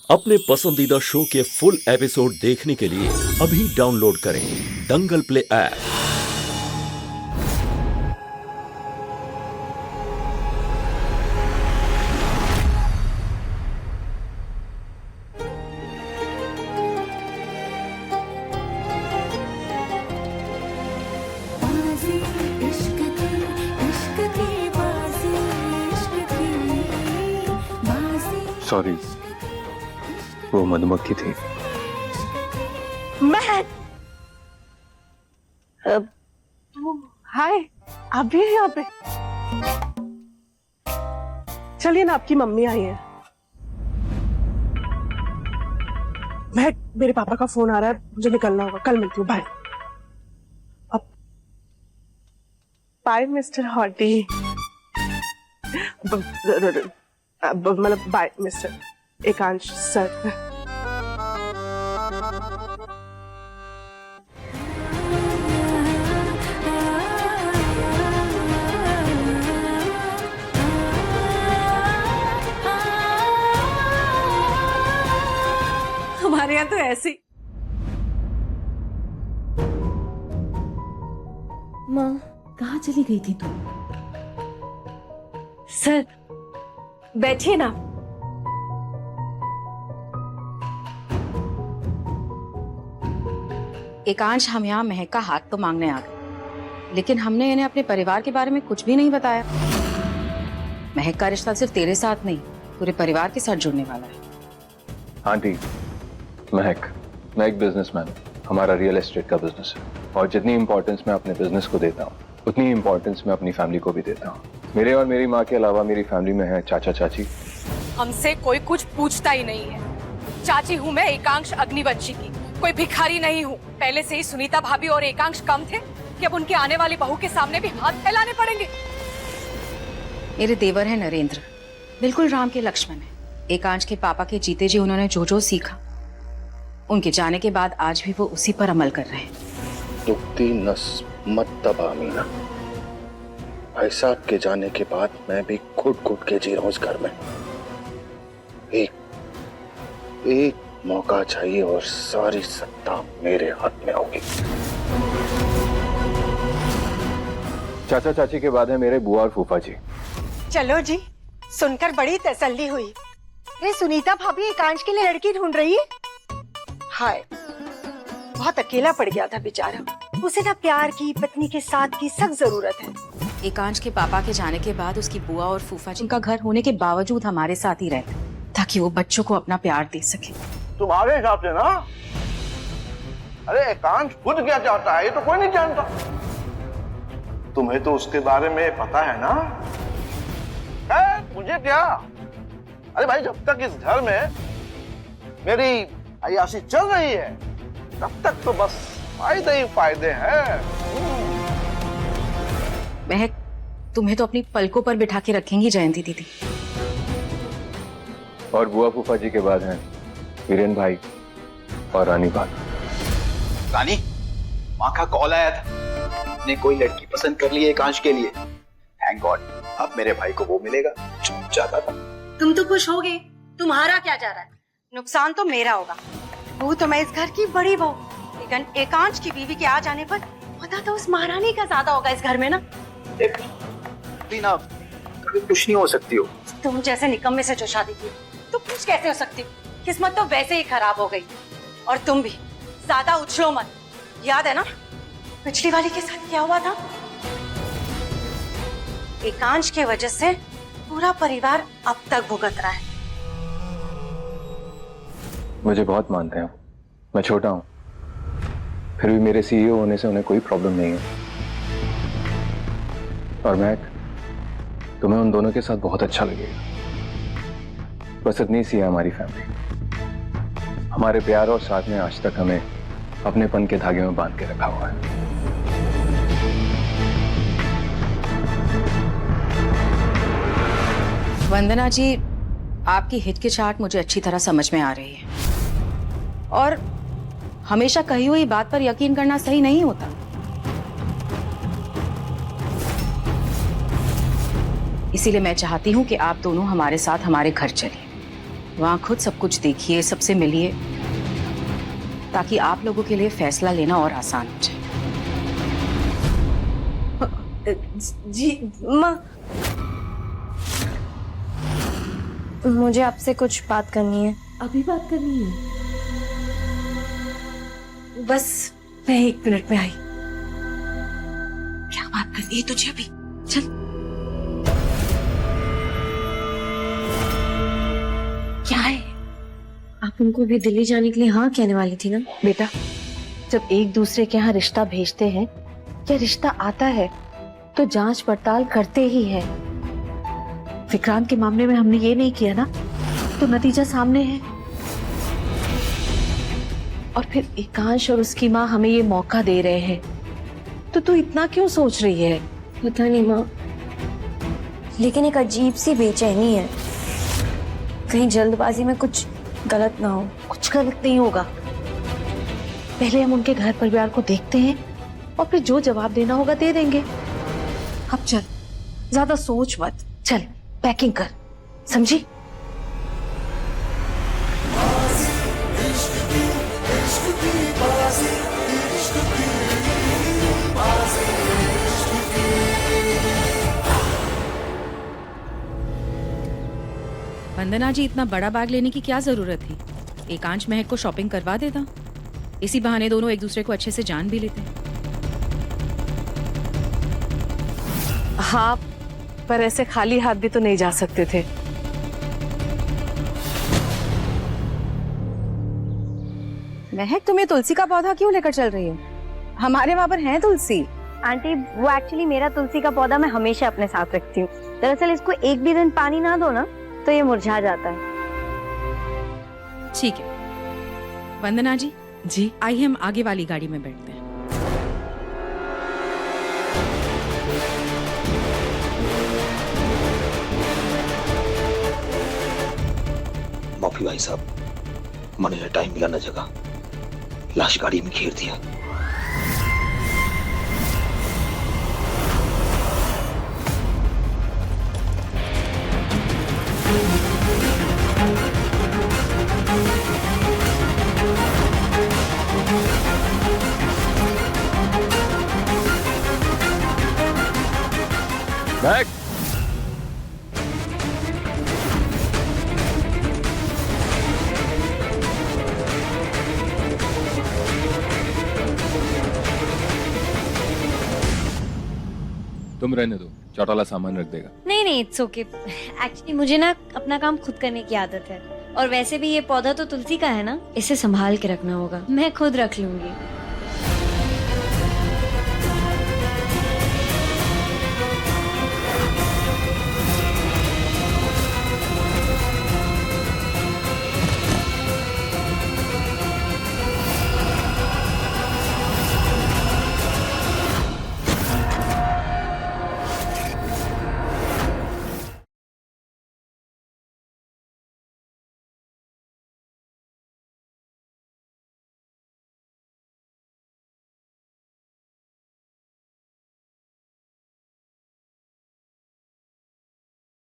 अपने पसंदीदा शो के फुल एपिसोड देखने के लिए अभी डाउनलोड करें दंगल प्ले ऐप। सॉरी, वो मधुमक्खी थी। महक, हाय, आप भी हैं यहाँ पे? चलिए ना, आपकी मम्मी आई है। महक, मेरे पापा का फोन आ रहा है, मुझे निकलना होगा, कल मिलती हूँ, बाय। अब बाय मिस्टर हॉटी। मतलब बाय मिस्टर एकांश सर। हमारे यहाँ तो ऐसी। माँ, कहाँ चली गई थी तुम? सर बैठिए ना। एकांश, हम यहाँ महक का हाथ तो मांगने आ गए, लेकिन हमने इन्हें अपने परिवार के बारे में कुछ भी नहीं बताया। महक का रिश्ता सिर्फ तेरे साथ नहीं, पूरे परिवार के साथ जुड़ने वाला है। आंटी, महक, मैं एक बिजनेसमैन हूँ। हमारा रियल एस्टेट का बिजनेस है और जितनी इंपॉर्टेंस मैं अपने बिजनेस को देता हूँ उतनी इंपॉर्टेंस मैं अपनी फैमिली को भी देता हूँ। मेरे और मेरी माँ के अलावा मेरी फैमिली में है चाचा चाची। हमसे कोई कुछ पूछता ही नहीं है। चाची हूँ मैं एकांश अग्निवंशी की, कोई भिखारी नहीं हूँ। पहले से ही सुनीता भाभी और एकांश कम थे कि अब उनके आने वाली बहू के सामने भी हाथ फैलाने पड़ेंगे। मेरे देवर है नरेंद्र, बिल्कुल राम के लक्ष्मण है। एकांश के पापा के जीते जी उन्होंने जो जो सीखा, उनके जाने के बाद आज भी वो उसी पर अमल कर रहे हैं। दुखती नस मत दबा मीना। भाई साहब के जाने के बाद मैं भी घुट घुट के जी रहा हूं इस घर में। एक मौका चाहिए और सारी सत्ता मेरे हाथ में होगी। चाचा चाची के बाद है मेरे बुआ और फूफा जी। चलो जी, सुनकर बड़ी तसल्ली हुई। ये सुनीता भाभी एकांश के लिए लड़की ढूंढ रही है। हाय, बहुत अकेला पड़ गया था बेचारा। उसे ना प्यार की, पत्नी के साथ की सब जरूरत है। एकांश के पापा के जाने के बाद उसकी बुआ और फूफा जी का घर होने के बावजूद हमारे साथ ही रहते, ताकि वो बच्चों को अपना प्यार दे सके। तुम्हारे हिसाब से ना? अरे एकांश खुद क्या चाहता है ये तो कोई नहीं जानता। तुम्हें तो उसके बारे में पता है ना? मुझे क्या? अरे भाई, जब तक इस घर में मेरी अय्याशी चल रही है तब तक तो बस फायदे ही फायदे हैं। महक, तुम्हें तो अपनी पलकों पर बिठा के रखेंगी जयंती दीदी। और बुआ फूफा जी के बाद हैं वीरेन भाई और रानी बात। रानी, माँ का कॉल आया था, ने कोई लड़की पसंद कर ली है एकांश के लिए। थैंक गॉड, अब मेरे भाई को वो मिलेगा चाहता था। तुम तो खुश हो गए, तुम्हारा क्या जा रहा है? नुकसान तो मेरा होगा। वो तो मैं इस घर की बड़ी बहू, लेकिन एकांश की बीवी के आ जाने पर पता तो उस महारानी का ज्यादा होगा इस घर में ना। ना कभी खुश नहीं हो सकती हो। तुम जैसे निकम्मे से जो शादी की तो खुश कैसे हो सकती? किस्मत तो वैसे ही खराब हो गई। और तुम भी ज्यादा उछलो मत। याद है ना पिछली वाली के साथ क्या हुआ था? एकांश की वजह से पूरा परिवार अब तक भुगत रहा है। मुझे बहुत मानते हैं, मैं छोटा हूं, फिर भी मेरे सीईओ होने से उन्हें कोई प्रॉब्लम नहीं है। और महक, तुम्हें उन दोनों के साथ बहुत अच्छा लगेगा। बस इतनी सी है हमारी फैमिली। हमारे प्यार और साथ में आज तक हमें अपनेपन के धागे में बांध के रखा हुआ है। वंदना जी, आपकी हिचकिचाहट मुझे अच्छी तरह समझ में आ रही है, और हमेशा कही हुई बात पर यकीन करना सही नहीं होता। इसीलिए मैं चाहती हूं कि आप दोनों हमारे साथ हमारे घर चलिए। वहां खुद सब कुछ देखिए, सबसे मिलिए, ताकि आप लोगों के लिए फैसला लेना और आसान हो जाए। जी माँ, मुझे आपसे कुछ बात करनी है। अभी बात करनी है? बस मैं 1 मिनट में आई। क्या बात करनी है तुझे अभी? चल। क्या है? आप उनको भी दिल्ली जाने के लिए हाँ कहने वाली थी ना? बेटा, जब एक दूसरे के यहाँ रिश्ता भेजते हैं या रिश्ता आता है तो जांच पड़ताल करते ही है। विक्रांत के मामले में हमने ये नहीं किया ना, तो नतीजा सामने है। और फिर एकांश और उसकी माँ हमें ये मौका दे रहे हैं, तो तू इतना क्यों सोच रही है? पता नहीं माँ, लेकिन एक अजीब सी बेचैनी है, कहीं जल्दबाजी में कुछ गलत ना हो। कुछ गलत नहीं होगा। पहले हम उनके घर परिवार को देखते हैं और फिर जो जवाब देना होगा दे देंगे। अब चल, ज्यादा सोच मत, चल पैकिंग कर, समझी? वंदना जी, इतना बड़ा बैग लेने की क्या जरूरत थी? एकांश महक को शॉपिंग करवा देता, इसी बहाने दोनों एक दूसरे को अच्छे से जान भी लेते। हाँ, पर ऐसे खाली हाथ भी तो नहीं जा सकते थे। महक, तुम ये तुलसी का पौधा क्यों लेकर चल रही हो? हमारे वहाँ पर है तुलसी। आंटी, वो एक्चुअली मेरा तुलसी का पौधा मैं हमेशा अपने साथ रखती हूँ। दरअसल इसको एक भी दिन पानी ना दो ना तो ये मुरझा जाता है। ठीक है वंदना जी, आइए हम आगे वाली गाड़ी में बैठते हैं। माफी भाई साहब, मैंने टाइम मिला न जगह, लाश गाड़ी में घेर दिया। बैग। तुम रहने दो, चौटाला सामान रख देगा। नहीं, इट्स ओके। एक्चुअली मुझे ना अपना काम खुद करने की आदत है, और वैसे भी ये पौधा तो तुलसी का है ना, इसे संभाल के रखना होगा, मैं खुद रख लूंगी।